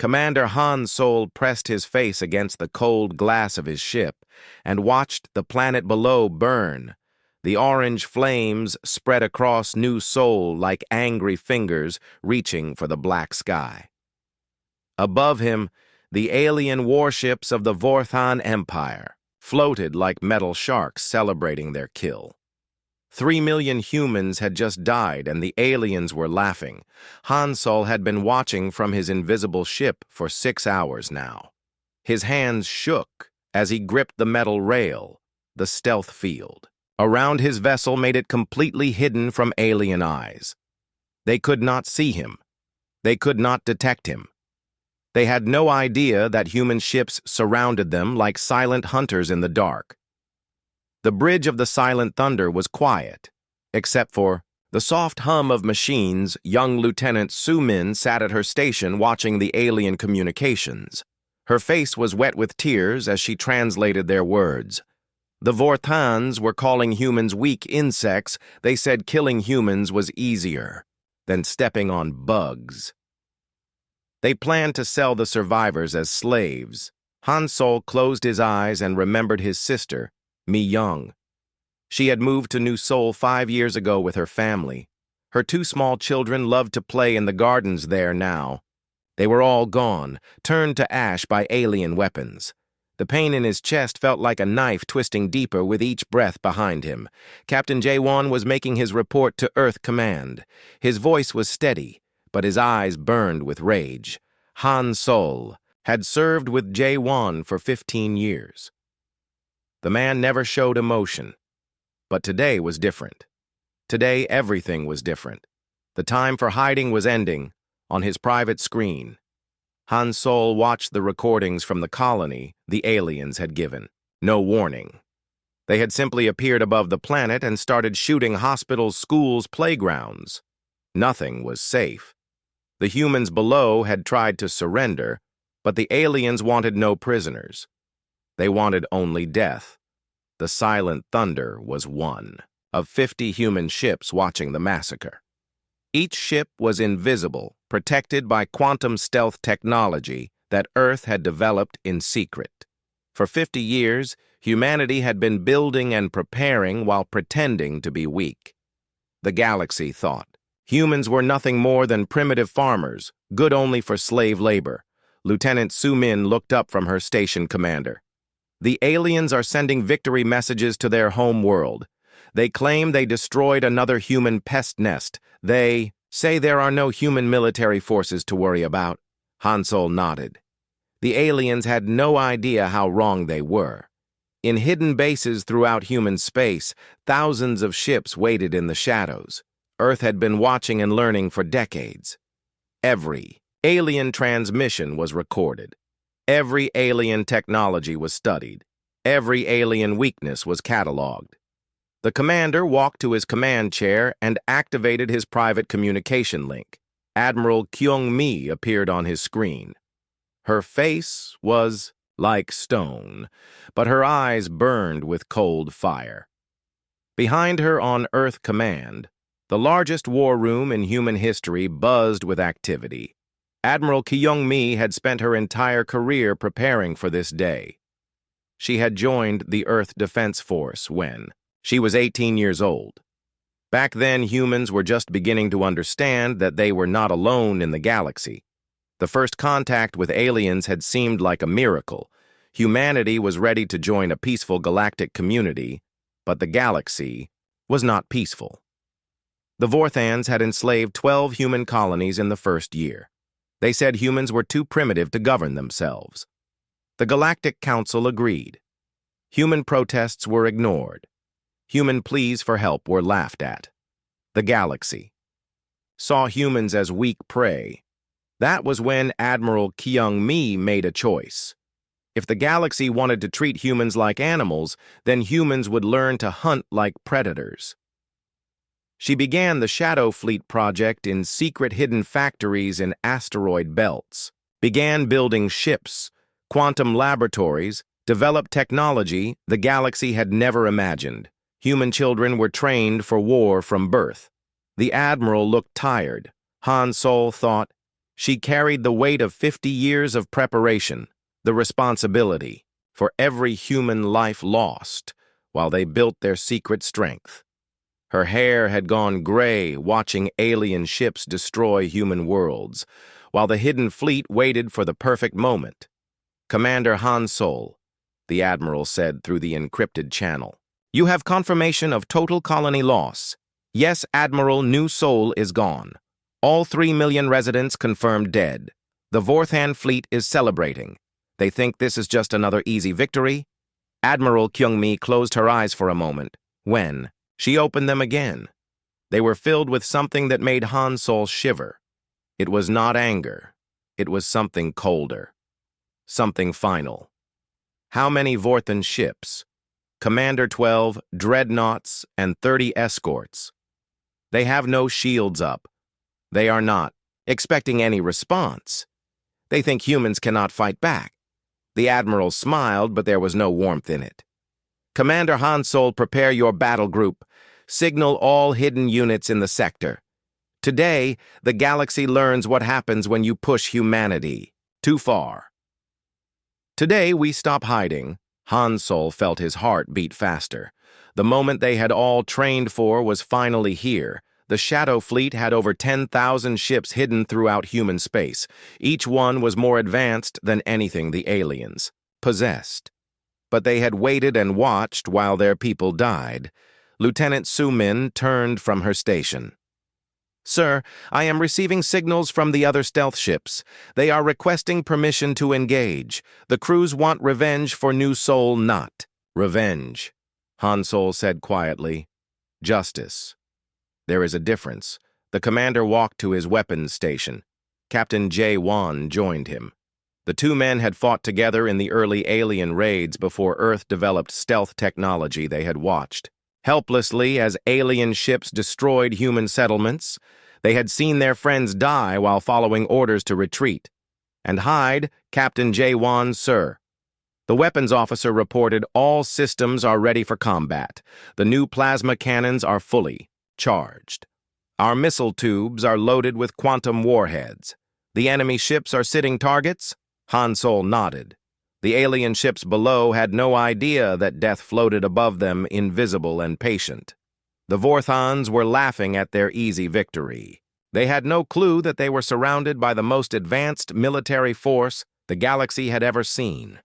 Commander Han Sol pressed his face against the cold glass of his ship and watched the planet below burn. The orange flames spread across New Sol like angry fingers reaching for the black sky. Above him, the alien warships of the Vorthan Empire floated like metal sharks celebrating their kill. 3 million humans had just died and the aliens were laughing. Han Sol had been watching from his invisible ship for 6 hours now. His hands shook as he gripped the metal rail, the stealth field. Around his vessel made it completely hidden from alien eyes. They could not see him. They could not detect him. They had no idea that human ships surrounded them like silent hunters in the dark. The bridge of the Silent Thunder was quiet, except for the soft hum of machines. Young Lieutenant Su Min sat at her station watching the alien communications. Her face was wet with tears as she translated their words. The Vorthans were calling humans weak insects. They said killing humans was easier than stepping on bugs. They planned to sell the survivors as slaves. Han Sol closed his eyes and remembered his sister, Mi Young. She had moved to New Sol 5 years ago with her family. Her 2 small children loved to play in the gardens there now. They were all gone, turned to ash by alien weapons. The pain in his chest felt like a knife twisting deeper with each breath behind him. Captain Jae-won was making his report to Earth Command. His voice was steady, but his eyes burned with rage. Han Sol had served with Jae-won for 15 years. The man never showed emotion. But today was different. Today everything was different. The time for hiding was ending. On his private screen, Han Sol watched the recordings from the colony the aliens had given. No warning. They had simply appeared above the planet and started shooting hospitals, schools, playgrounds. Nothing was safe. The humans below had tried to surrender, but the aliens wanted no prisoners. They wanted only death. The Silent Thunder was one of 50 human ships watching the massacre. Each ship was invisible, protected by quantum stealth technology that Earth had developed in secret. For 50 years, humanity had been building and preparing while pretending to be weak. The galaxy thought. Humans were nothing more than primitive farmers, good only for slave labor. Lieutenant Su Min looked up from her station commander. The aliens are sending victory messages to their home world. They claim they destroyed another human pest nest. They say there are no human military forces to worry about. Han Sol nodded. The aliens had no idea how wrong they were. In hidden bases throughout human space, thousands of ships waited in the shadows. Earth had been watching and learning for decades. Every alien transmission was recorded. Every alien technology was studied. Every alien weakness was cataloged. The commander walked to his command chair and activated his private communication link. Admiral Kyung-mi appeared on his screen. Her face was like stone, but her eyes burned with cold fire. Behind her on Earth Command, the largest war room in human history buzzed with activity. Admiral Kyung-mi had spent her entire career preparing for this day. She had joined the Earth Defense Force when she was 18 years old. Back then, humans were just beginning to understand that they were not alone in the galaxy. The first contact with aliens had seemed like a miracle. Humanity was ready to join a peaceful galactic community, but the galaxy was not peaceful. The Vorthans had enslaved 12 human colonies in the first year. They said humans were too primitive to govern themselves. The Galactic Council agreed. Human protests were ignored. Human pleas for help were laughed at. The galaxy saw humans as weak prey. That was when Admiral Kyung-mi made a choice. If the galaxy wanted to treat humans like animals, then humans would learn to hunt like predators. She began the Shadow Fleet project in secret hidden factories in asteroid belts, began building ships, quantum laboratories, developed technology the galaxy had never imagined. Human children were trained for war from birth. The Admiral looked tired. Han Sol thought, She carried the weight of 50 years of preparation, the responsibility for every human life lost while they built their secret strength. Her hair had gone gray watching alien ships destroy human worlds, while the hidden fleet waited for the perfect moment. "Commander Han Sol," the admiral said through the encrypted channel, "you have confirmation of total colony loss. Yes, Admiral, New Sol is gone. All 3 million residents confirmed dead. The Vorthan fleet is celebrating. They think this is just another easy victory?" Admiral Kyung-mi closed her eyes for a moment. When she opened them again, they were filled with something that made Han Sol shiver. It was not anger. It was something colder. Something final. How many Vorthan ships? Commander 12, dreadnoughts, and 30 escorts. They have no shields up. They are not expecting any response. They think humans cannot fight back. The admiral smiled, but there was no warmth in it. "Commander Han Sol, prepare your battle group. Signal all hidden units in the sector. Today, the galaxy learns what happens when you push humanity too far." Today, we stop hiding. Han Sol felt his heart beat faster. The moment they had all trained for was finally here. The Shadow Fleet had over 10,000 ships hidden throughout human space. Each one was more advanced than anything the aliens possessed. But they had waited and watched while their people died. Lieutenant Su-min turned from her station. "Sir, I am receiving signals from the other stealth ships. They are requesting permission to engage. The crews want revenge for New Sol, not revenge," Han Sol said quietly. "Justice. There is a difference." The commander walked to his weapons station. Captain Jae-won joined him. The two men had fought together in the early alien raids before Earth developed stealth technology they had watched. Helplessly, as alien ships destroyed human settlements, they had seen their friends die while following orders to retreat. "And hide, Captain Jae-won, sir." The weapons officer reported all systems are ready for combat. The new plasma cannons are fully charged. Our missile tubes are loaded with quantum warheads. The enemy ships are sitting targets? Han Sol nodded. The alien ships below had no idea that death floated above them, invisible and patient. The Vorthans were laughing at their easy victory. They had no clue that they were surrounded by the most advanced military force the galaxy had ever seen.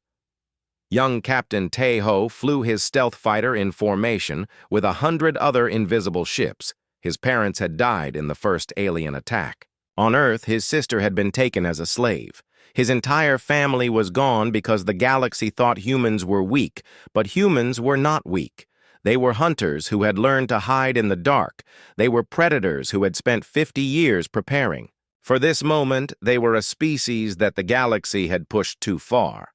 Young Captain Tae-ho flew his stealth fighter in formation with 100 other invisible ships. His parents had died in the first alien attack. On Earth, his sister had been taken as a slave. His entire family was gone because the galaxy thought humans were weak, but humans were not weak. They were hunters who had learned to hide in the dark. They were predators who had spent 50 years preparing. For this moment, they were a species that the galaxy had pushed too far.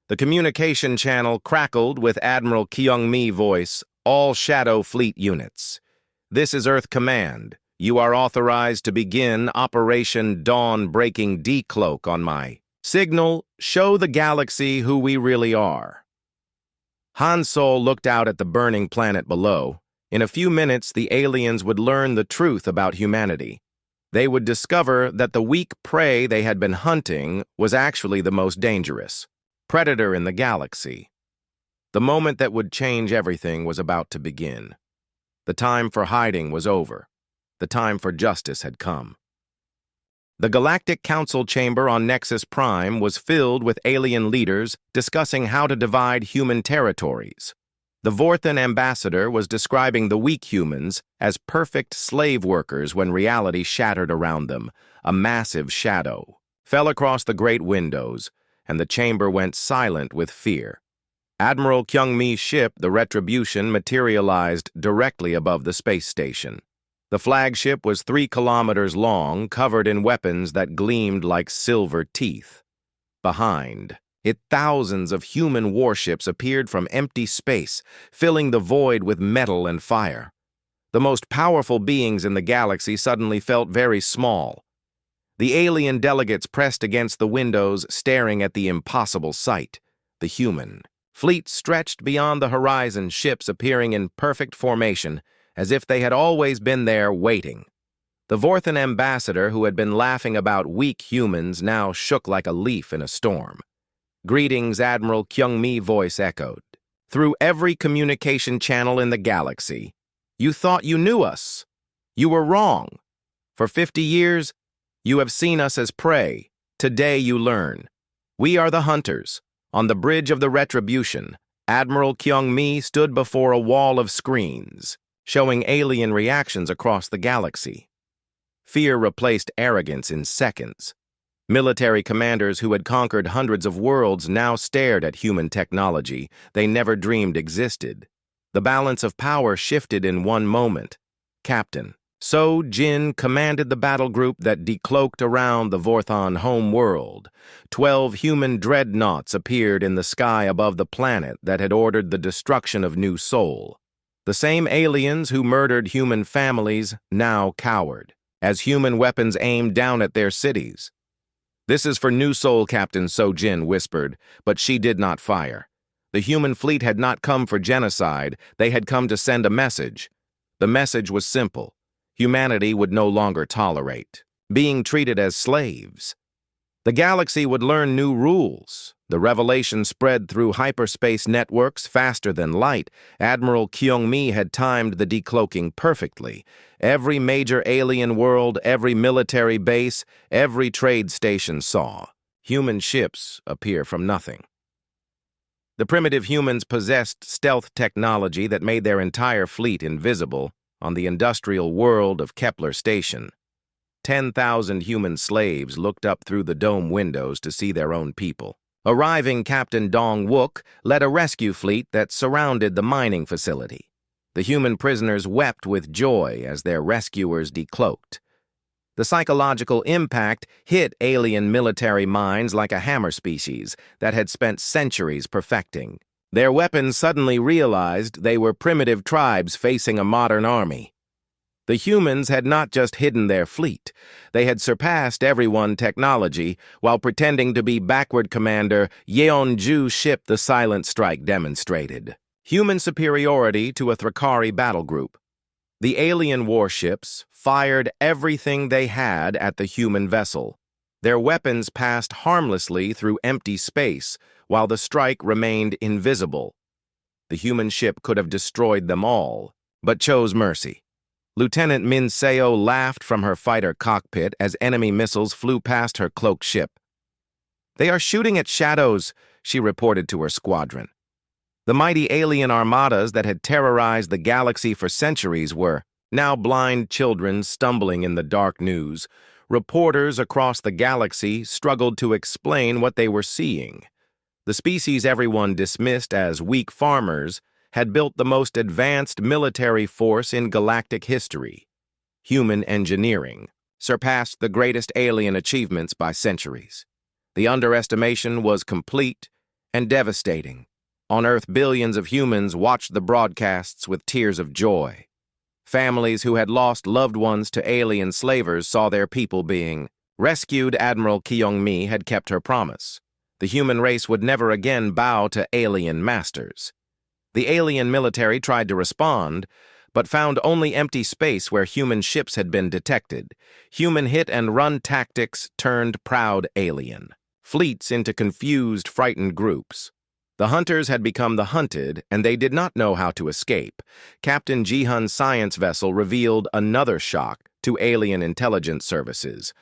The communication channel crackled with Admiral Kyung-mi's voice. "All Shadow Fleet units. This is Earth Command. You are authorized to begin Operation Dawn-breaking Decloak on my signal. Show the galaxy who we really are." Han Sol looked out at the burning planet below. In a few minutes, the aliens would learn the truth about humanity. They would discover that the weak prey they had been hunting was actually the most dangerous predator in the galaxy. The moment that would change everything was about to begin. The time for hiding was over. The time for justice had come. The Galactic Council chamber on Nexus Prime was filled with alien leaders discussing how to divide human territories. The Vorthan ambassador was describing the weak humans as perfect slave workers when reality shattered around them. A massive shadow fell across the great windows, and the chamber went silent with fear. Admiral Kyung-mi's ship, the Retribution, materialized directly above the space station. The flagship was 3 kilometers long, covered in weapons that gleamed like silver teeth. Behind it, thousands of human warships appeared from empty space, filling the void with metal and fire. The most powerful beings in the galaxy suddenly felt very small. The alien delegates pressed against the windows, staring at the impossible sight. The human fleet stretched beyond the horizon, ships appearing in perfect formation, as if they had always been there waiting. The Vorthan ambassador, who had been laughing about weak humans, now shook like a leaf in a storm. "Greetings," Admiral Kyung-mi voice echoed. "Through every communication channel in the galaxy. You thought you knew us. You were wrong. For 50 years, you have seen us as prey. Today you learn. We are the hunters." On the bridge of the Retribution, Admiral Kyung-mi stood before a wall of screens, showing alien reactions across the galaxy. Fear replaced arrogance in seconds. Military commanders who had conquered hundreds of worlds now stared at human technology they never dreamed existed. The balance of power shifted in one moment. Captain So Jin commanded the battle group that decloaked around the Vorthan home world. 12 human dreadnoughts appeared in the sky above the planet that had ordered the destruction of New Sol. The same aliens who murdered human families now cowered, as human weapons aimed down at their cities. "This is for New Sol," Captain So Jin whispered, but she did not fire. The human fleet had not come for genocide, they had come to send a message. The message was simple. Humanity would no longer tolerate being treated as slaves. The galaxy would learn new rules. The revelation spread through hyperspace networks faster than light. Admiral Kyung-mi had timed the decloaking perfectly. Every major alien world, every military base, every trade station saw human ships appear from nothing. The primitive humans possessed stealth technology that made their entire fleet invisible on the industrial world of Kepler Station. 10,000 human slaves looked up through the dome windows to see their own people. Arriving, Captain Dong-wook led a rescue fleet that surrounded the mining facility. The human prisoners wept with joy as their rescuers decloaked. The psychological impact hit alien military minds like a hammer species that had spent centuries perfecting. Their weapons suddenly realized they were primitive tribes facing a modern army. The humans had not just hidden their fleet, they had surpassed everyone technology while pretending to be backward Commander Yeonju's ship. The Silent Strike demonstrated human superiority to a Thrakari battle group. The alien warships fired everything they had at the human vessel. Their weapons passed harmlessly through empty space, while the strike remained invisible. The human ship could have destroyed them all, but chose mercy. Lieutenant Min Seo laughed from her fighter cockpit as enemy missiles flew past her cloaked ship. "They are shooting at shadows," she reported to her squadron. The mighty alien armadas that had terrorized the galaxy for centuries were now blind children stumbling in the dark news. Reporters across the galaxy struggled to explain what they were seeing. The species everyone dismissed as weak farmers had built the most advanced military force in galactic history. Human engineering surpassed the greatest alien achievements by centuries. The underestimation was complete and devastating. On Earth, billions of humans watched the broadcasts with tears of joy. Families who had lost loved ones to alien slavers saw their people being rescued. Admiral Kyung-mi had kept her promise. The human race would never again bow to alien masters. The alien military tried to respond, but found only empty space where human ships had been detected. Human hit-and-run tactics turned proud alien fleets into confused, frightened groups. The hunters had become the hunted, and they did not know how to escape. Captain Ji-hun's science vessel revealed another shock to alien intelligence services.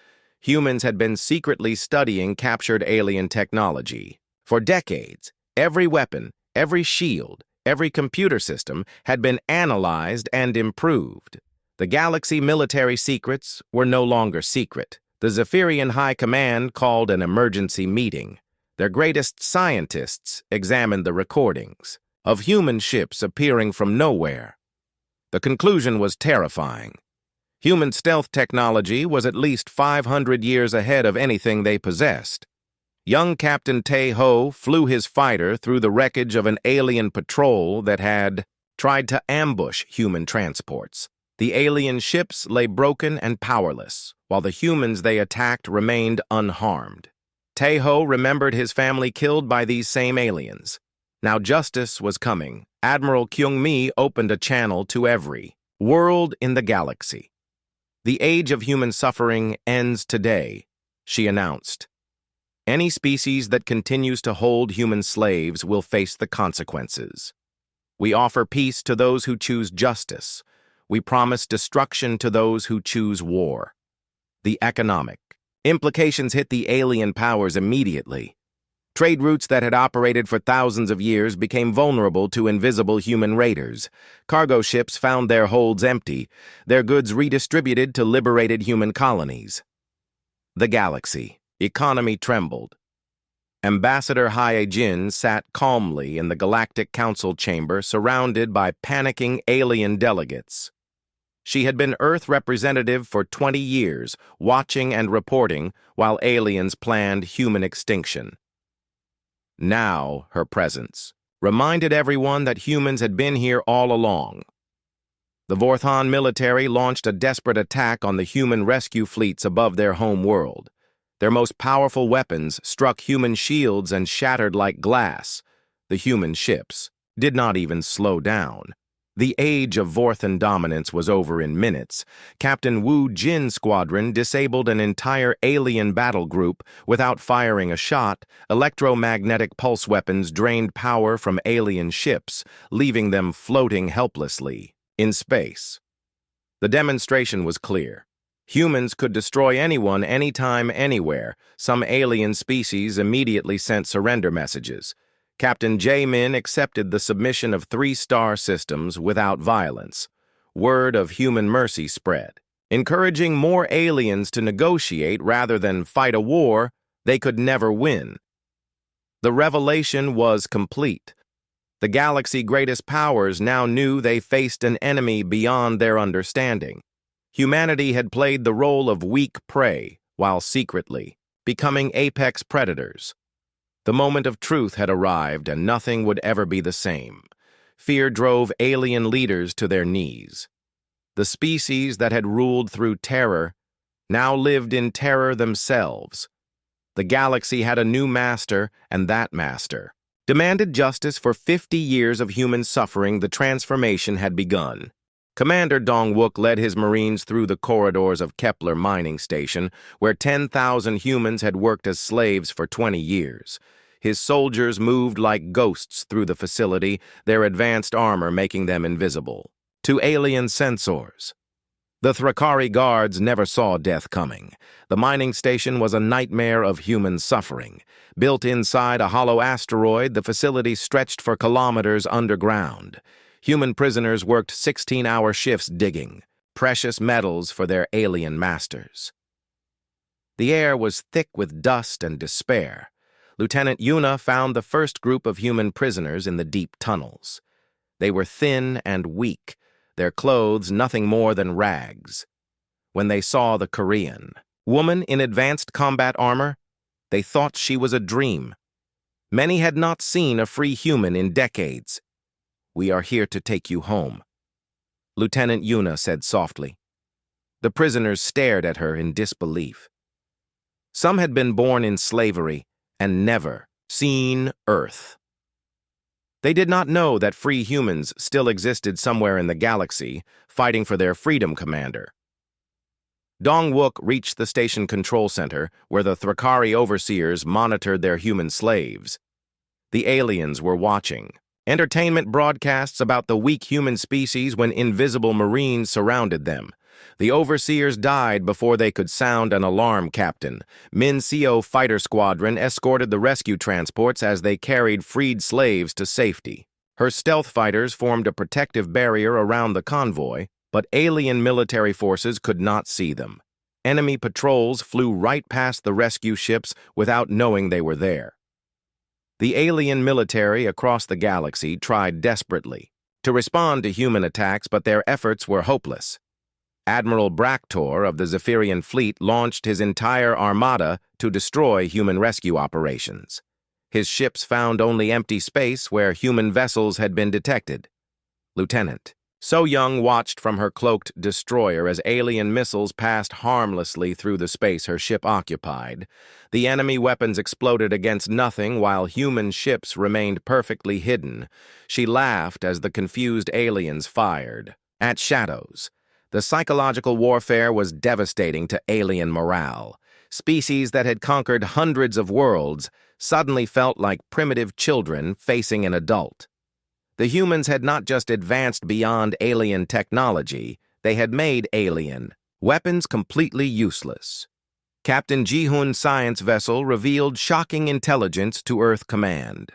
Humans had been secretly studying captured alien technology. For decades, every weapon, every shield, every computer system had been analyzed and improved. The galaxy military secrets were no longer secret. The Zephyrian High Command called an emergency meeting. Their greatest scientists examined the recordings of human ships appearing from nowhere. The conclusion was terrifying. Human stealth technology was at least 500 years ahead of anything they possessed. Young Captain Tae-ho flew his fighter through the wreckage of an alien patrol that had tried to ambush human transports. The alien ships lay broken and powerless, while the humans they attacked remained unharmed. Tae-ho remembered his family killed by these same aliens. Now justice was coming. Admiral Kyung-mi opened a channel to every world in the galaxy. "The age of human suffering ends today," she announced. "Any species that continues to hold human slaves will face the consequences. We offer peace to those who choose justice. We promise destruction to those who choose war." The economic implications hit the alien powers immediately. Trade routes that had operated for thousands of years became vulnerable to invisible human raiders. Cargo ships found their holds empty, their goods redistributed to liberated human colonies. The galaxy economy trembled. Ambassador Hyejin sat calmly in the Galactic Council chamber surrounded by panicking alien delegates. She had been Earth representative for 20 years, watching and reporting while aliens planned human extinction. Now, her presence reminded everyone that humans had been here all along. The Vorthon military launched a desperate attack on the human rescue fleets above their home world. Their most powerful weapons struck human shields and shattered like glass. The human ships did not even slow down. The age of Vorthon dominance was over in minutes. Captain Wu Jin's squadron disabled an entire alien battle group without firing a shot. Electromagnetic pulse weapons drained power from alien ships, leaving them floating helplessly in space. The demonstration was clear. Humans could destroy anyone, anytime, anywhere. Some alien species immediately sent surrender messages. Captain Jaemin accepted the submission of 3 star systems without violence. Word of human mercy spread, encouraging more aliens to negotiate rather than fight a war they could never win. The revelation was complete. The galaxy's greatest powers now knew they faced an enemy beyond their understanding. Humanity had played the role of weak prey while secretly becoming apex predators. The moment of truth had arrived, and nothing would ever be the same. Fear drove alien leaders to their knees. The species that had ruled through terror now lived in terror themselves. The galaxy had a new master, and that master demanded justice for 50 years of human suffering. The transformation had begun. Commander Dong-wook led his Marines through the corridors of Kepler Mining Station, where 10,000 humans had worked as slaves for 20 years. His soldiers moved like ghosts through the facility, their advanced armor making them invisible to alien sensors. The Thrakari guards never saw death coming. The mining station was a nightmare of human suffering. Built inside a hollow asteroid, the facility stretched for kilometers underground. Human prisoners worked 16-hour shifts digging precious metals for their alien masters. The air was thick with dust and despair. Lieutenant Yuna found the first group of human prisoners in the deep tunnels. They were thin and weak, their clothes nothing more than rags. When they saw the Korean woman in advanced combat armor, they thought she was a dream. Many had not seen a free human in decades. "We are here to take you home," Lieutenant Yuna said softly. The prisoners stared at her in disbelief. Some had been born in slavery and never seen Earth. They did not know that free humans still existed somewhere in the galaxy, fighting for their freedom commander. Dong-wook reached the station control center, where the Thrakari overseers monitored their human slaves. The aliens were watching. Entertainment broadcasts about the weak human species when invisible Marines surrounded them. The overseers died before they could sound an alarm, Captain. Min Seo fighter squadron escorted the rescue transports as they carried freed slaves to safety. Her stealth fighters formed a protective barrier around the convoy, but alien military forces could not see them. Enemy patrols flew right past the rescue ships without knowing they were there. The alien military across the galaxy tried desperately to respond to human attacks, but their efforts were hopeless. Admiral Braktor of the Zephyrian fleet launched his entire armada to destroy human rescue operations. His ships found only empty space where human vessels had been detected. Lieutenant So-young watched from her cloaked destroyer as alien missiles passed harmlessly through the space her ship occupied. The enemy weapons exploded against nothing while human ships remained perfectly hidden. She laughed as the confused aliens fired at shadows. The psychological warfare was devastating to alien morale. Species that had conquered hundreds of worlds suddenly felt like primitive children facing an adult. The humans had not just advanced beyond alien technology, they had made alien weapons completely useless. Captain Ji-hoon's science vessel revealed shocking intelligence to Earth Command.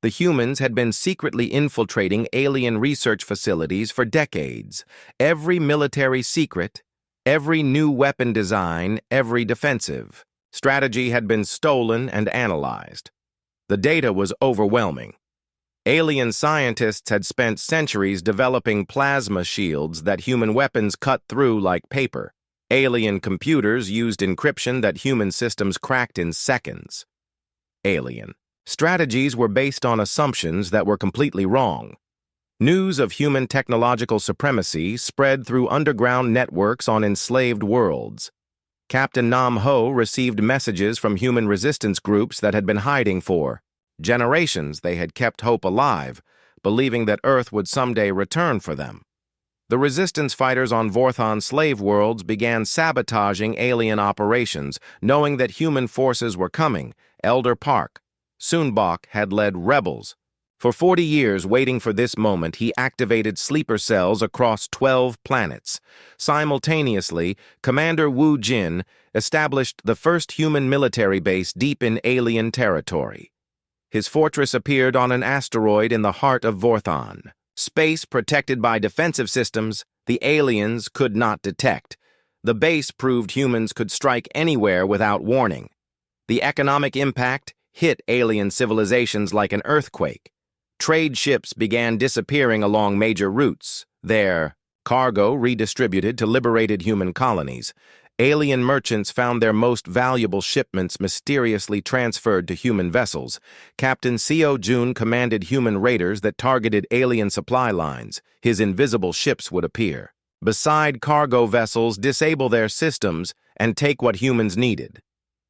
The humans had been secretly infiltrating alien research facilities for decades. Every military secret, every new weapon design, every defensive strategy had been stolen and analyzed. The data was overwhelming. Alien scientists had spent centuries developing plasma shields that human weapons cut through like paper. Alien computers used encryption that human systems cracked in seconds. Alien strategies were based on assumptions that were completely wrong. News of human technological supremacy spread through underground networks on enslaved worlds. Captain Nam Ho received messages from human resistance groups that had been hiding for generations. They had kept hope alive, believing that Earth would someday return for them. The resistance fighters on Vorthon's slave worlds began sabotaging alien operations, knowing that human forces were coming. Elder Park, Sunbok, had led rebels. For 40 years, waiting for this moment, he activated sleeper cells across 12 planets. Simultaneously, Commander Wu Jin established the first human military base deep in alien territory. His fortress appeared on an asteroid in the heart of Vorthon. Space protected by defensive systems the aliens could not detect. The base proved humans could strike anywhere without warning. The economic impact hit alien civilizations like an earthquake. Trade ships began disappearing along major routes, their cargo redistributed to liberated human colonies. Alien merchants found their most valuable shipments mysteriously transferred to human vessels. Captain Seo Jun commanded human raiders that targeted alien supply lines. His invisible ships would appear beside cargo vessels, disable their systems, and take what humans needed.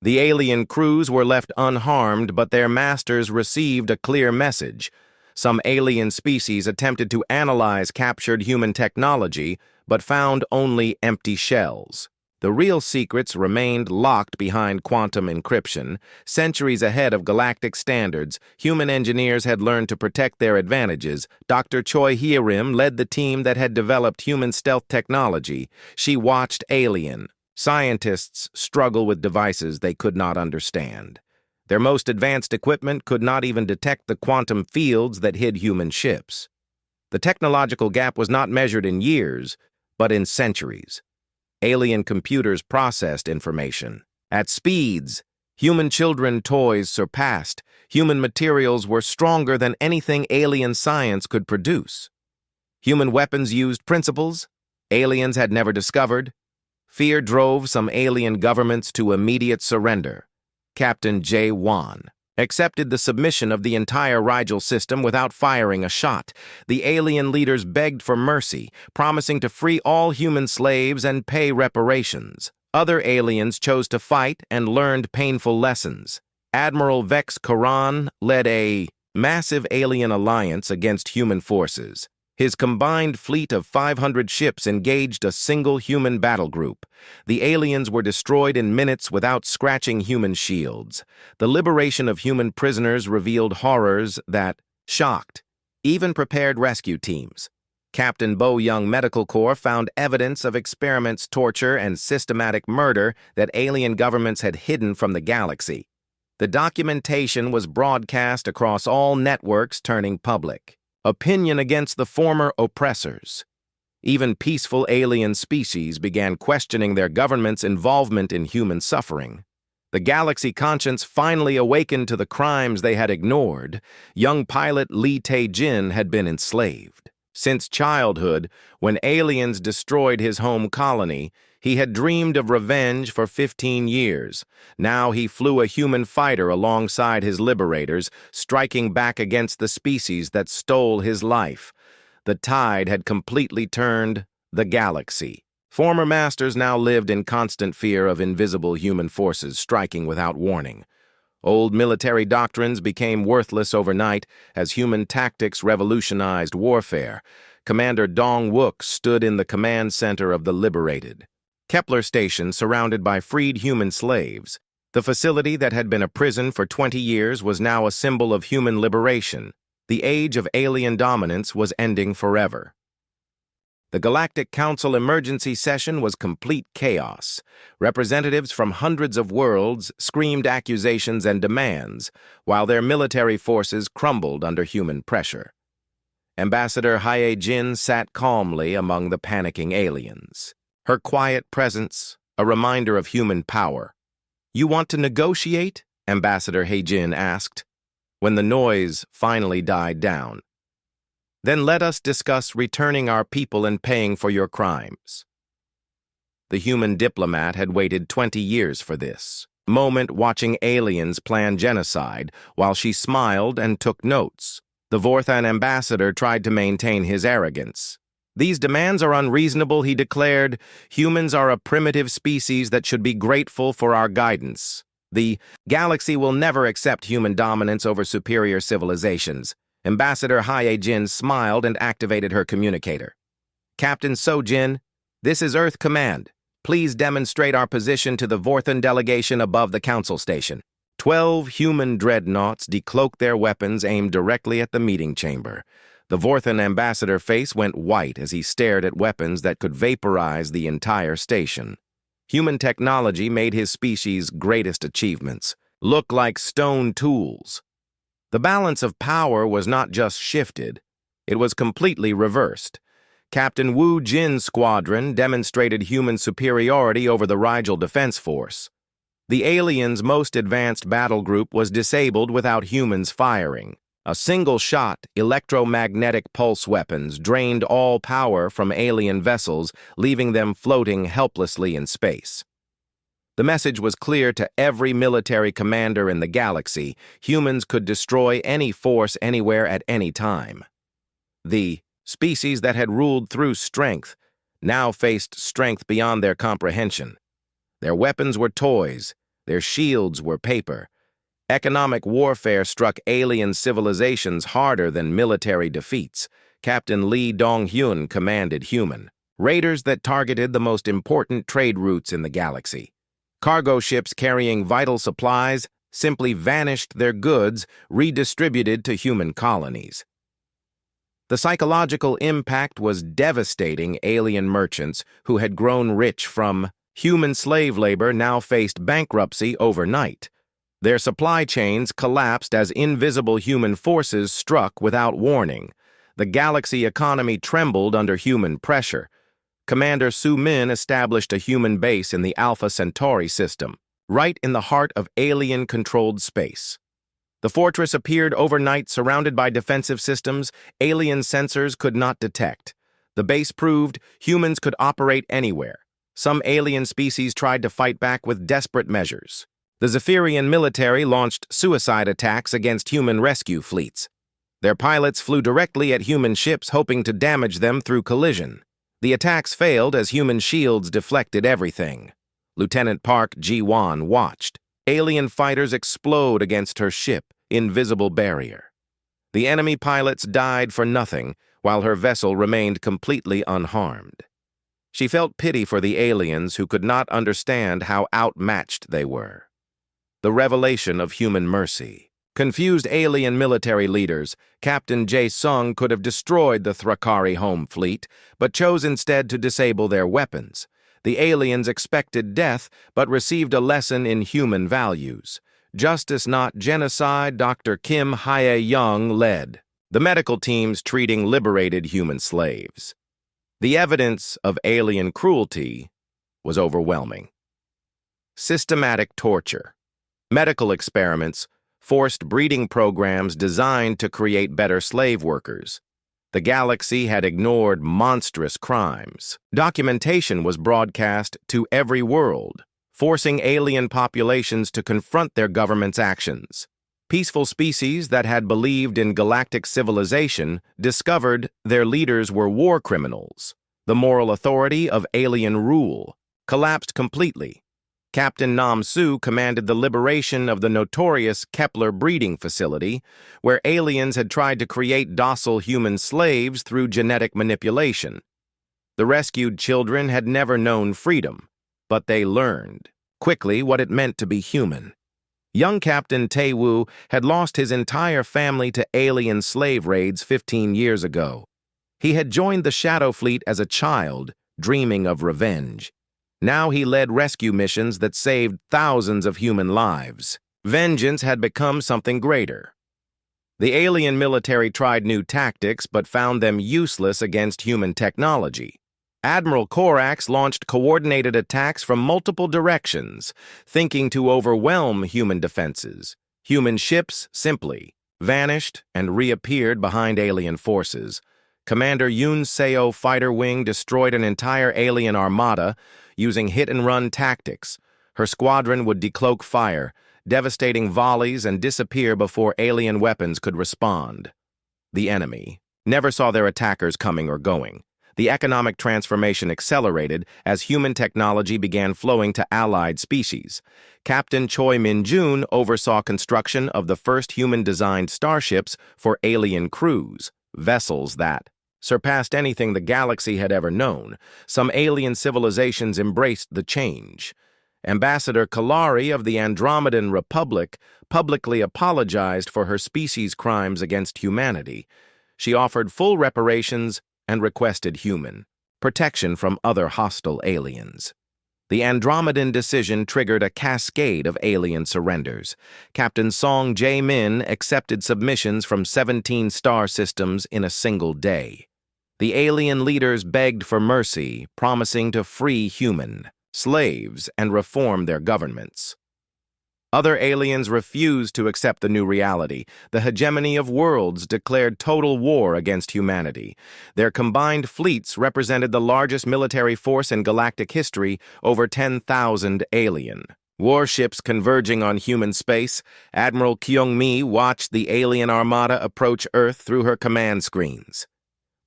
The alien crews were left unharmed, but their masters received a clear message. Some alien species attempted to analyze captured human technology, but found only empty shells. The real secrets remained locked behind quantum encryption. Centuries ahead of galactic standards, human engineers had learned to protect their advantages. Dr. Choi Hye-rim led the team that had developed human stealth technology. She watched alien scientists struggle with devices they could not understand. Their most advanced equipment could not even detect the quantum fields that hid human ships. The technological gap was not measured in years, but in centuries. Alien computers processed information at speeds human children's toys surpassed. Human materials were stronger than anything alien science could produce. Human weapons used principles aliens had never discovered. Fear drove some alien governments to immediate surrender. Captain Jae-won accepted the submission of the entire Rigel system without firing a shot. The alien leaders begged for mercy, promising to free all human slaves and pay reparations. Other aliens chose to fight and learned painful lessons. Admiral Vex Karan led a massive alien alliance against human forces. His combined fleet of 500 ships engaged a single human battle group. The aliens were destroyed in minutes without scratching human shields. The liberation of human prisoners revealed horrors that shocked even prepared rescue teams. Captain Bo Young Medical Corps found evidence of experiments, torture, and systematic murder that alien governments had hidden from the galaxy. The documentation was broadcast across all networks, turning public opinion against the former oppressors. Even peaceful alien species began questioning their government's involvement in human suffering. The galaxy conscience finally awakened to the crimes they had ignored. Young pilot Lee Tae-jin had been enslaved. Since childhood, when aliens destroyed his home colony, he had dreamed of revenge for 15 years. Now he flew a human fighter alongside his liberators, striking back against the species that stole his life. The tide had completely turned the galaxy. Former masters now lived in constant fear of invisible human forces striking without warning. Old military doctrines became worthless overnight as human tactics revolutionized warfare. Commander Dong Wook stood in the command center of the Liberated Kepler station, surrounded by freed human slaves. The facility that had been a prison for 20 years was now a symbol of human liberation. The age of alien dominance was ending forever. The Galactic Council emergency session was complete chaos. Representatives from hundreds of worlds screamed accusations and demands, while their military forces crumbled under human pressure. Ambassador Hae Jin sat calmly among the panicking aliens. Her quiet presence, a reminder of human power. "You want to negotiate?" Ambassador Hae Jin asked, when the noise finally died down. "Then let us discuss returning our people and paying for your crimes." The human diplomat had waited 20 years for this moment, watching aliens plan genocide, while she smiled and took notes. The Vorthan ambassador tried to maintain his arrogance. "These demands are unreasonable," he declared. "Humans are a primitive species that should be grateful for our guidance. The galaxy will never accept human dominance over superior civilizations." Ambassador Hae Jin smiled and activated her communicator. "Captain Sojin, this is Earth Command. Please demonstrate our position to the Vorthan delegation above the council station." 12 human dreadnoughts decloaked their weapons, aimed directly at the meeting chamber. The Vorthan ambassador's face went white as he stared at weapons that could vaporize the entire station. Human technology made his species' greatest achievements look like stone tools. The balance of power was not just shifted, it was completely reversed. Captain Wu Jin's squadron demonstrated human superiority over the Rigel Defense Force. The aliens' most advanced battle group was disabled without humans firing. A single-shot electromagnetic pulse weapons drained all power from alien vessels, leaving them floating helplessly in space. The message was clear to every military commander in the galaxy: humans could destroy any force anywhere at any time. The species that had ruled through strength now faced strength beyond their comprehension. Their weapons were toys, their shields were paper. Economic warfare struck alien civilizations harder than military defeats. Captain Lee Dong-hyun commanded human raiders that targeted the most important trade routes in the galaxy. Cargo ships carrying vital supplies simply vanished, their goods redistributed to human colonies. The psychological impact was devastating. Alien merchants who had grown rich from human slave labor now faced bankruptcy overnight. Their supply chains collapsed as invisible human forces struck without warning. The galaxy economy trembled under human pressure. Commander Su Min established a human base in the Alpha Centauri system, right in the heart of alien-controlled space. The fortress appeared overnight, surrounded by defensive systems alien sensors could not detect. The base proved humans could operate anywhere. Some alien species tried to fight back with desperate measures. The Zephyrian military launched suicide attacks against human rescue fleets. Their pilots flew directly at human ships, hoping to damage them through collision. The attacks failed as human shields deflected everything. Lieutenant Park Ji-won watched alien fighters explode against her ship, Invisible Barrier. The enemy pilots died for nothing, while her vessel remained completely unharmed. She felt pity for the aliens who could not understand how outmatched they were. The revelation of human mercy. Confused alien military leaders, Captain Jae-sung could have destroyed the Thrakari home fleet, but chose instead to disable their weapons. The aliens expected death, but received a lesson in human values. Justice, not genocide. Dr. Kim Hae-young led the medical teams treating liberated human slaves. The evidence of alien cruelty was overwhelming. Systematic torture. Medical experiments, forced breeding programs designed to create better slave workers. The galaxy had ignored monstrous crimes. Documentation was broadcast to every world, forcing alien populations to confront their government's actions. Peaceful species that had believed in galactic civilization discovered their leaders were war criminals. The moral authority of alien rule collapsed completely. Captain Nam Su commanded the liberation of the notorious Kepler breeding facility, where aliens had tried to create docile human slaves through genetic manipulation. The rescued children had never known freedom, but they learned quickly what it meant to be human. Young Captain Tae-woo had lost his entire family to alien slave raids 15 years ago. He had joined the Shadow Fleet as a child, dreaming of revenge. Now he led rescue missions that saved thousands of human lives. Vengeance had become something greater. The alien military tried new tactics but found them useless against human technology. Admiral Korax launched coordinated attacks from multiple directions, thinking to overwhelm human defenses. Human ships simply vanished and reappeared behind alien forces. Commander Yoon Seo fighter wing destroyed an entire alien armada using hit-and-run tactics. Her squadron would decloak fire, devastating volleys, and disappear before alien weapons could respond. The enemy never saw their attackers coming or going. The economic transformation accelerated as human technology began flowing to allied species. Captain Choi Min-jun oversaw construction of the first human-designed starships for alien crews, vessels that surpassed anything the galaxy had ever known. Some alien civilizations embraced the change. Ambassador Kalari of the Andromedan Republic publicly apologized for her species' crimes against humanity. She offered full reparations and requested human protection from other hostile aliens. The Andromedan decision triggered a cascade of alien surrenders. Captain Song Jae-min accepted submissions from 17 star systems in a single day. The alien leaders begged for mercy, promising to free human slaves and reform their governments. Other aliens refused to accept the new reality. The hegemony of worlds declared total war against humanity. Their combined fleets represented the largest military force in galactic history, over 10,000 alien warships converging on human space. Admiral Kyung-mi watched the alien armada approach Earth through her command screens.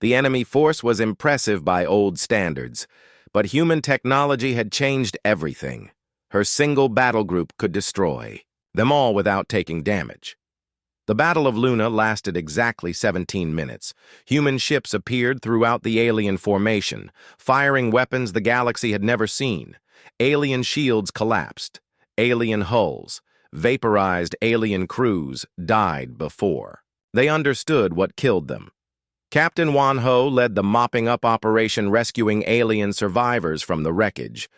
The enemy force was impressive by old standards, but human technology had changed everything. Her single battle group could destroy them all without taking damage. The Battle of Luna lasted exactly 17 minutes. Human ships appeared throughout the alien formation, firing weapons the galaxy had never seen. Alien shields collapsed. Alien hulls, vaporized alien crews died before they understood what killed them. Captain Wan-ho led the mopping-up operation, rescuing alien survivors from the wreckage.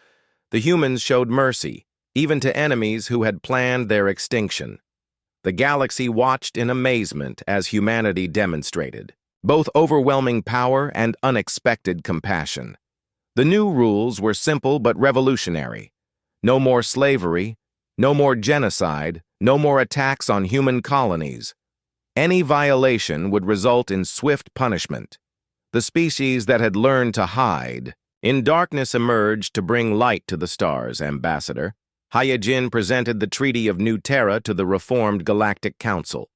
The humans showed mercy, even to enemies who had planned their extinction. The galaxy watched in amazement as humanity demonstrated both overwhelming power and unexpected compassion. The new rules were simple but revolutionary. No more slavery, no more genocide, no more attacks on human colonies. Any violation would result in swift punishment. The species that had learned to hide in darkness emerged to bring light to the stars, Ambassador. Hyojin presented the Treaty of New Terra to the reformed Galactic Council.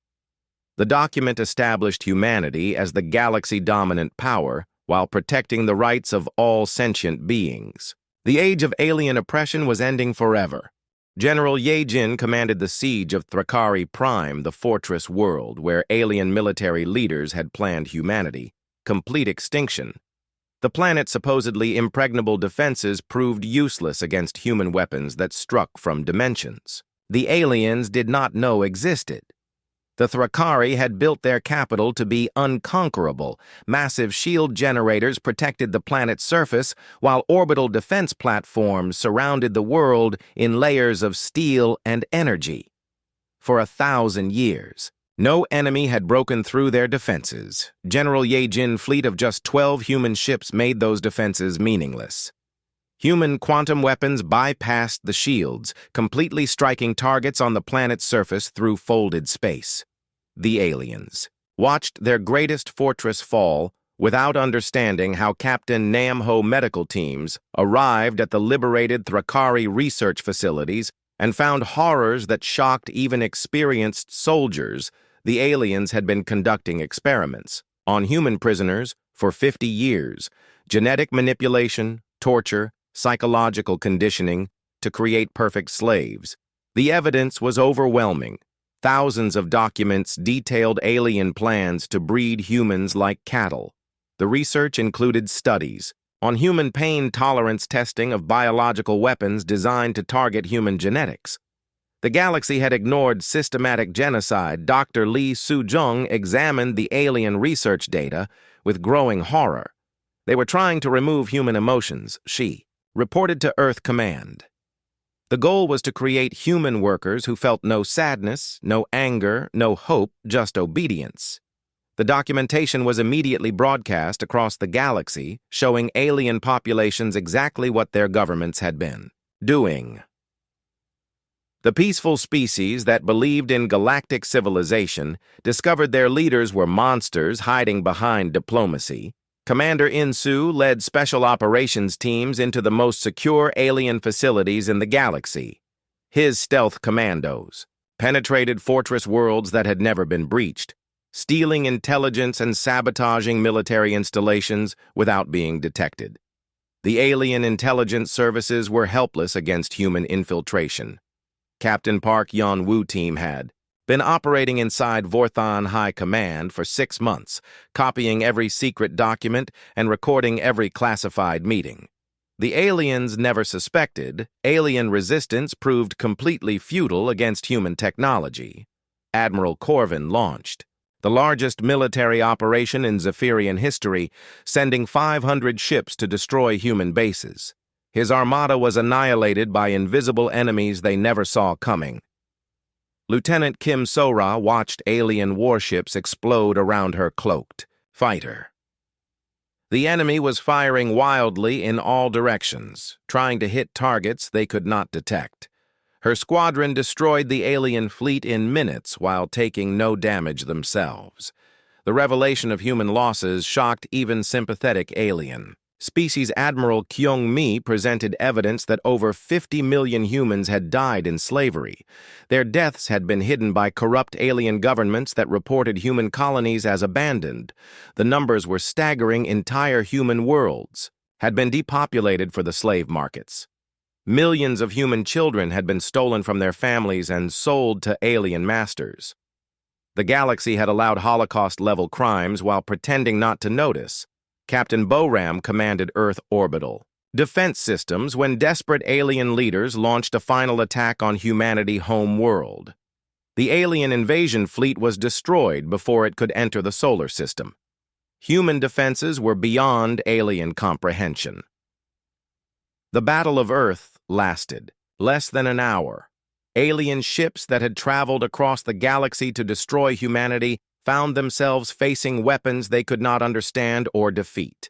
The document established humanity as the galaxy-dominant power while protecting the rights of all sentient beings. The age of alien oppression was ending forever. General Ye-jin commanded the siege of Thrakari Prime, the fortress world where alien military leaders had planned humanity, complete extinction. The planet's supposedly impregnable defenses proved useless against human weapons that struck from dimensions the aliens did not know existed. The Thrakari had built their capital to be unconquerable. Massive shield generators protected the planet's surface, while orbital defense platforms surrounded the world in layers of steel and energy. For 1,000 years, no enemy had broken through their defenses. General Ye-jin's fleet of just 12 human ships made those defenses meaningless. Human quantum weapons bypassed the shields, completely striking targets on the planet's surface through folded space. The aliens watched their greatest fortress fall without understanding how Captain Nam-ho medical teams arrived at the liberated Thrakari research facilities and found horrors that shocked even experienced soldiers. The aliens had been conducting experiments on human prisoners for 50 years, genetic manipulation, torture, psychological conditioning, to create perfect slaves. The evidence was overwhelming. Thousands of documents detailed alien plans to breed humans like cattle. The research included studies on human pain tolerance testing of biological weapons designed to target human genetics. The galaxy had ignored systematic genocide. Dr. Lee Soo-jung examined the alien research data with growing horror. They were trying to remove human emotions, she reported to Earth Command. The goal was to create human workers who felt no sadness, no anger, no hope, just obedience. The documentation was immediately broadcast across the galaxy, showing alien populations exactly what their governments had been doing. The peaceful species that believed in galactic civilization discovered their leaders were monsters hiding behind diplomacy. Commander In-Soo led special operations teams into the most secure alien facilities in the galaxy. His stealth commandos penetrated fortress worlds that had never been breached, stealing intelligence and sabotaging military installations without being detected. The alien intelligence services were helpless against human infiltration. Captain Park Yeon-woo team had been operating inside Vorthon High Command for 6 months, copying every secret document and recording every classified meeting. The aliens never suspected alien resistance proved completely futile against human technology. Admiral Corvin launched the largest military operation in Zephyrian history, sending 500 ships to destroy human bases. His armada was annihilated by invisible enemies they never saw coming. Lieutenant Kim So-ra watched alien warships explode around her cloaked fighter. The enemy was firing wildly in all directions, trying to hit targets they could not detect. Her squadron destroyed the alien fleet in minutes while taking no damage themselves. The revelation of human losses shocked even sympathetic alien species. Admiral Kyung-mi presented evidence that over 50 million humans had died in slavery. Their deaths had been hidden by corrupt alien governments that reported human colonies as abandoned. The numbers were staggering. Entire human worlds had been depopulated for the slave markets. Millions of human children had been stolen from their families and sold to alien masters. The galaxy had allowed Holocaust-level crimes while pretending not to notice. Captain Boram commanded Earth orbital defense systems when desperate alien leaders launched a final attack on humanity home world. The alien invasion fleet was destroyed before it could enter the solar system. Human defenses were beyond alien comprehension. The Battle of Earth lasted less than an hour. Alien ships that had traveled across the galaxy to destroy humanity found themselves facing weapons they could not understand or defeat.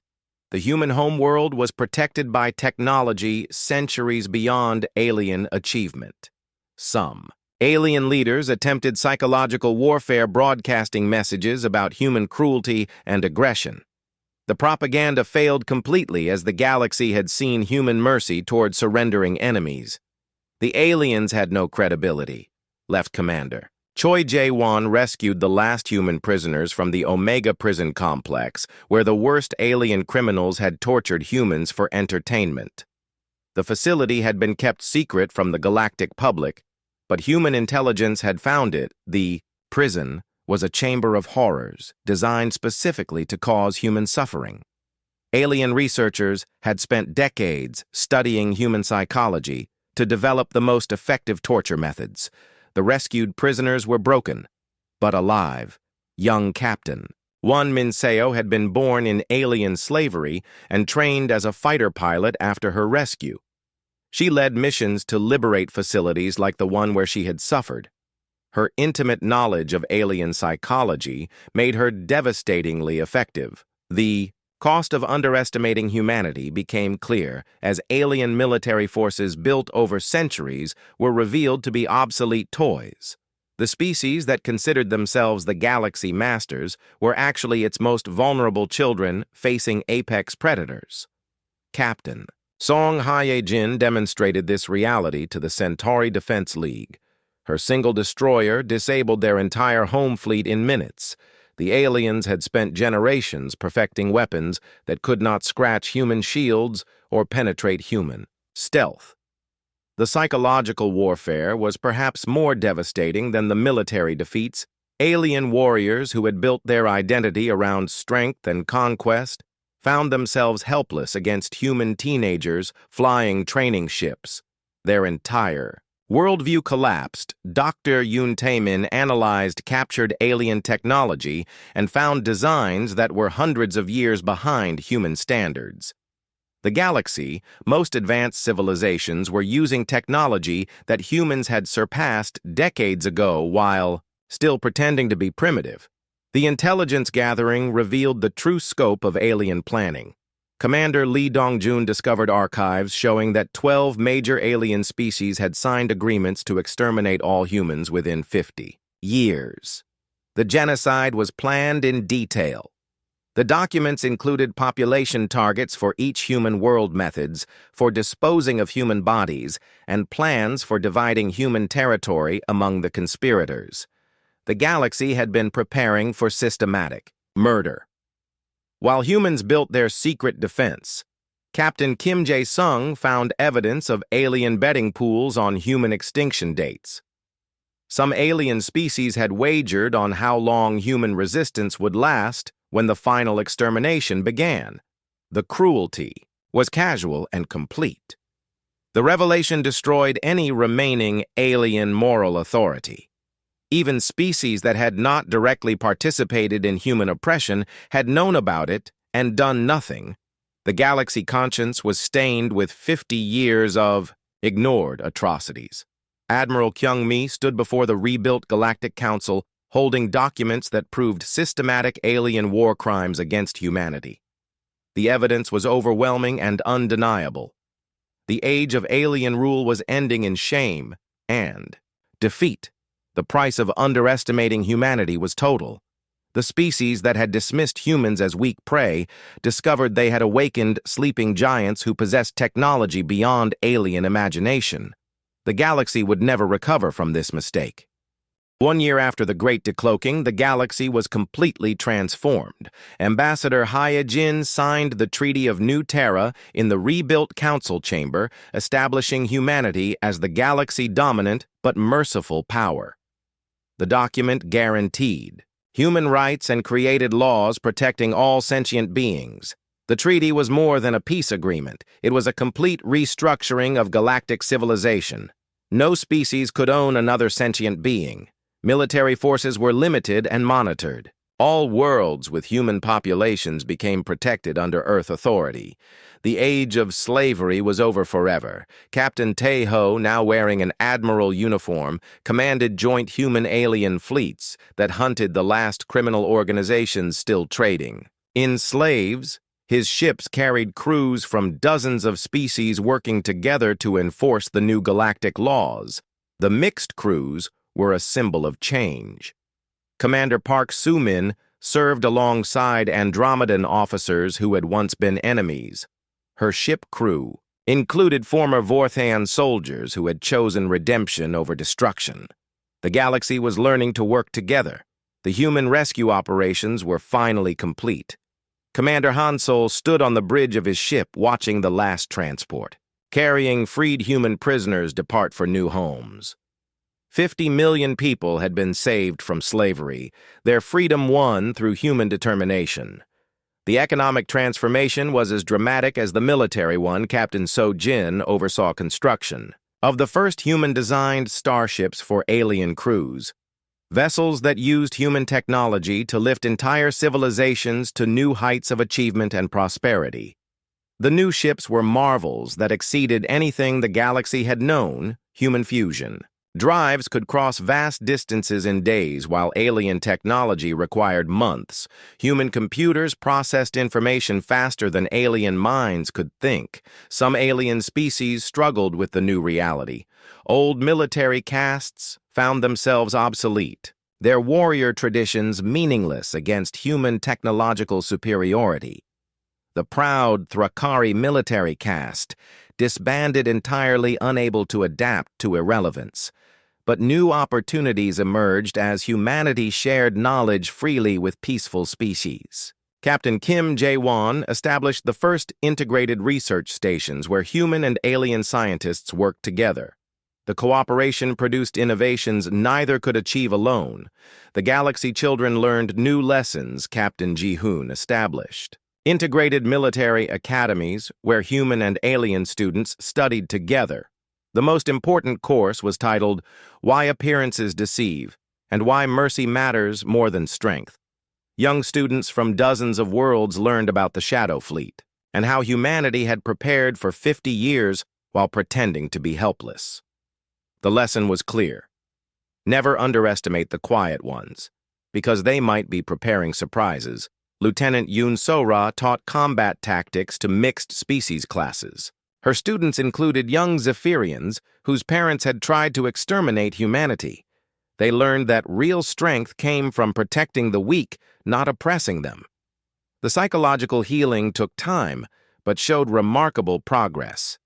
The human homeworld was protected by technology centuries beyond alien achievement. Some alien leaders attempted psychological warfare, broadcasting messages about human cruelty and aggression. The propaganda failed completely as the galaxy had seen human mercy toward surrendering enemies. The aliens had no credibility, left Commander Choi Jae-won rescued the last human prisoners from the Omega prison complex, where the worst alien criminals had tortured humans for entertainment. The facility had been kept secret from the galactic public, but human intelligence had found it. The prison was a chamber of horrors designed specifically to cause human suffering. Alien researchers had spent decades studying human psychology to develop the most effective torture methods. The rescued prisoners were broken, but alive. Young Captain Won Min-seo had been born in alien slavery and trained as a fighter pilot after her rescue. She led missions to liberate facilities like the one where she had suffered. Her intimate knowledge of alien psychology made her devastatingly effective. The cost of underestimating humanity became clear as alien military forces built over centuries were revealed to be obsolete toys. The species that considered themselves the galaxy masters were actually its most vulnerable children facing apex predators. Captain Song Hye-jin demonstrated this reality to the Centauri Defense League. Her single destroyer disabled their entire home fleet in minutes. The aliens had spent generations perfecting weapons that could not scratch human shields or penetrate human stealth. The psychological warfare was perhaps more devastating than the military defeats. Alien warriors who had built their identity around strength and conquest found themselves helpless against human teenagers flying training ships. Their entire worldview collapsed. Dr. Yoon Tae-min analyzed captured alien technology and found designs that were hundreds of years behind human standards. The galaxy, most advanced civilizations were using technology that humans had surpassed decades ago while still pretending to be primitive. The intelligence gathering revealed the true scope of alien planning. Commander Lee Dong-jun discovered archives showing that 12 major alien species had signed agreements to exterminate all humans within 50 years. The genocide was planned in detail. The documents included population targets for each human world, methods for disposing of human bodies, and plans for dividing human territory among the conspirators. The galaxy had been preparing for systematic murder. While humans built their secret defense, Captain Kim Jae-sung found evidence of alien betting pools on human extinction dates. Some alien species had wagered on how long human resistance would last when the final extermination began. The cruelty was casual and complete. The revelation destroyed any remaining alien moral authority. Even species that had not directly participated in human oppression had known about it and done nothing. The galaxy conscience was stained with 50 years of ignored atrocities. Admiral Kyung-mi stood before the rebuilt Galactic Council, holding documents that proved systematic alien war crimes against humanity. The evidence was overwhelming and undeniable. The age of alien rule was ending in shame and defeat. The price of underestimating humanity was total. The species that had dismissed humans as weak prey discovered they had awakened sleeping giants who possessed technology beyond alien imagination. The galaxy would never recover from this mistake. 1 year after the Great Decloaking, the galaxy was completely transformed. Ambassador Hye-jin signed the Treaty of New Terra in the rebuilt council chamber, establishing humanity as the galaxy-dominant but merciful power. The document guaranteed human rights and created laws protecting all sentient beings. The treaty was more than a peace agreement. It was a complete restructuring of galactic civilization. No species could own another sentient being. Military forces were limited and monitored. All worlds with human populations became protected under Earth authority. The age of slavery was over forever. Captain Tae-ho, now wearing an admiral uniform, commanded joint human-alien fleets that hunted the last criminal organizations still trading. In slaves, his ships carried crews from dozens of species working together to enforce the new galactic laws. The mixed crews were a symbol of change. Commander Park Soo-min served alongside Andromedan officers who had once been enemies. Her ship crew included former Vorthan soldiers who had chosen redemption over destruction. The galaxy was learning to work together. The human rescue operations were finally complete. Commander Han-sol stood on the bridge of his ship watching the last transport, carrying freed human prisoners depart for new homes. 50 million people had been saved from slavery, their freedom won through human determination. The economic transformation was as dramatic as the military one. Captain So-jin oversaw construction of the first human-designed starships for alien crews, vessels that used human technology to lift entire civilizations to new heights of achievement and prosperity. The new ships were marvels that exceeded anything the galaxy had known: human fusion. Drives could cross vast distances in days, while alien technology required months. Human computers processed information faster than alien minds could think. Some alien species struggled with the new reality. Old military castes found themselves obsolete, their warrior traditions meaningless against human technological superiority. The proud Thrakari military caste disbanded entirely, unable to adapt to irrelevance. But new opportunities emerged as humanity shared knowledge freely with peaceful species. Captain Kim Jae-won established the first integrated research stations where human and alien scientists worked together. The cooperation produced innovations neither could achieve alone. The Galaxy children learned new lessons Captain Ji-hoon established. Integrated military academies where human and alien students studied together. The most important course was titled Why Appearances Deceive and Why Mercy Matters More Than Strength. Young students from dozens of worlds learned about the Shadow Fleet and how humanity had prepared for 50 years while pretending to be helpless. The lesson was clear. Never underestimate the quiet ones, because they might be preparing surprises. Lieutenant Yoon So-ra taught combat tactics to mixed species classes. Her students included young Zephyrians whose parents had tried to exterminate humanity. They learned that real strength came from protecting the weak, not oppressing them. The psychological healing took time, but showed remarkable progress.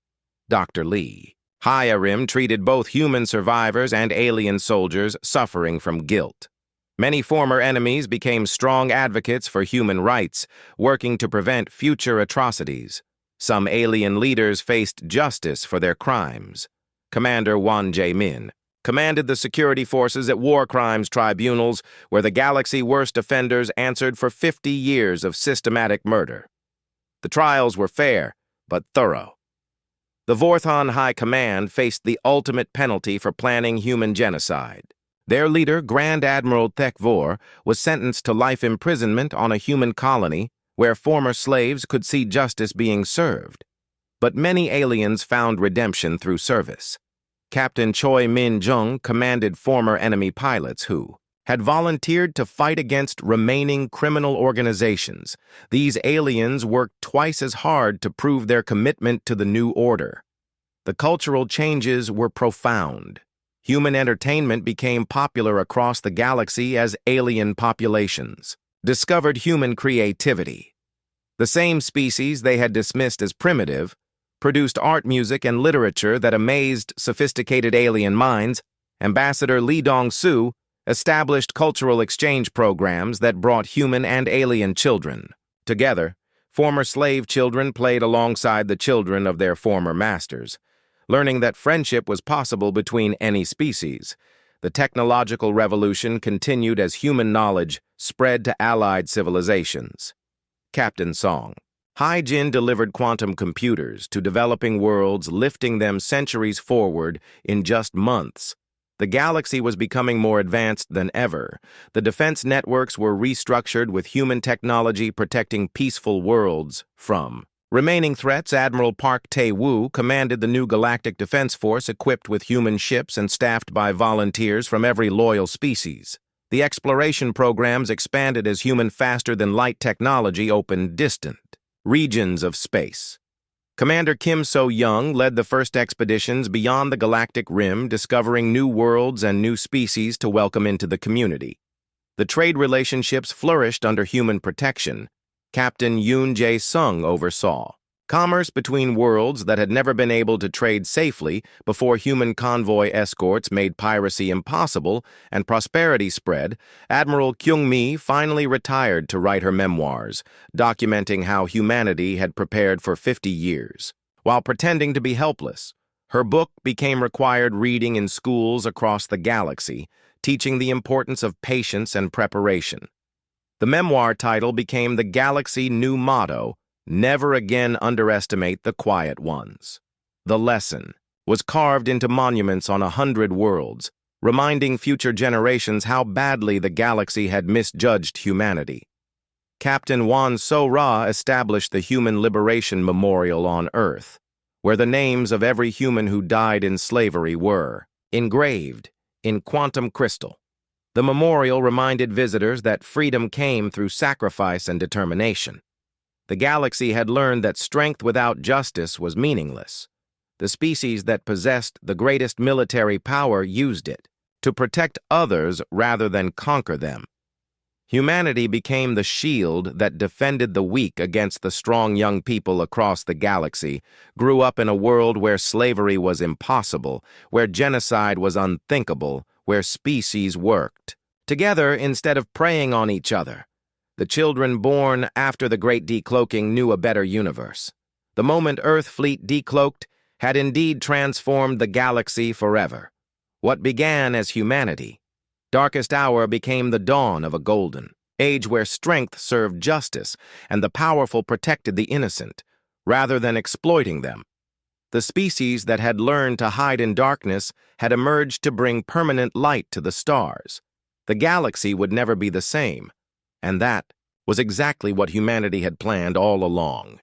Dr. Lee. Hyarim treated both human survivors and alien soldiers suffering from guilt. Many former enemies became strong advocates for human rights, working to prevent future atrocities. Some alien leaders faced justice for their crimes. Commander Won Jae-min commanded the security forces at war crimes tribunals where the Galaxy worst offenders answered for 50 years of systematic murder. The trials were fair, but thorough. The Vorthon High Command faced the ultimate penalty for planning human genocide. Their leader, Grand Admiral Thek-vor, was sentenced to life imprisonment on a human colony where former slaves could see justice being served. But many aliens found redemption through service. Captain Choi Min-jung commanded former enemy pilots who had volunteered to fight against remaining criminal organizations. These aliens worked twice as hard to prove their commitment to the new order. The cultural changes were profound. Human entertainment became popular across the galaxy as alien populations discovered human creativity. The same species they had dismissed as primitive produced art, music, and literature that amazed sophisticated alien minds. Ambassador Lee Dong-soo established cultural exchange programs that brought human and alien children together. Former slave children played alongside the children of their former masters, learning that friendship was possible between any species. The technological revolution continued as human knowledge spread to allied civilizations. Captain Song. Hai-jin delivered quantum computers to developing worlds, lifting them centuries forward in just months. The galaxy was becoming more advanced than ever. The defense networks were restructured with human technology protecting peaceful worlds from remaining threats. Admiral Park Tae-woo commanded the new Galactic Defense Force equipped with human ships and staffed by volunteers from every loyal species. The exploration programs expanded as human faster-than-light technology opened distant regions of space. Commander Kim So-young led the first expeditions beyond the galactic rim, discovering new worlds and new species to welcome into the community. The trade relationships flourished under human protection. Captain Yoon Jae-sung oversaw commerce between worlds that had never been able to trade safely before human convoy escorts made piracy impossible and prosperity spread. Admiral Kyung-mi finally retired to write her memoirs, documenting how humanity had prepared for 50 years. While pretending to be helpless, her book became required reading in schools across the galaxy, teaching the importance of patience and preparation. The memoir title became the Galaxy new motto, "Never again underestimate the quiet ones." The lesson was carved into monuments on 100 worlds, reminding future generations how badly the galaxy had misjudged humanity. Captain Won So-ra established the Human Liberation Memorial on Earth, where the names of every human who died in slavery were engraved in quantum crystal. The memorial reminded visitors that freedom came through sacrifice and determination. The galaxy had learned that strength without justice was meaningless. The species that possessed the greatest military power used it to protect others rather than conquer them. Humanity became the shield that defended the weak against the strong. Young people across the galaxy grew up in a world where slavery was impossible, where genocide was unthinkable, where species worked together instead of preying on each other. The children born after the Great Decloaking knew a better universe. The moment Earth fleet decloaked had indeed transformed the galaxy forever. What began as humanity, darkest hour became the dawn of a golden age where strength served justice and the powerful protected the innocent, rather than exploiting them. The species that had learned to hide in darkness had emerged to bring permanent light to the stars. The galaxy would never be the same, and that was exactly what humanity had planned all along.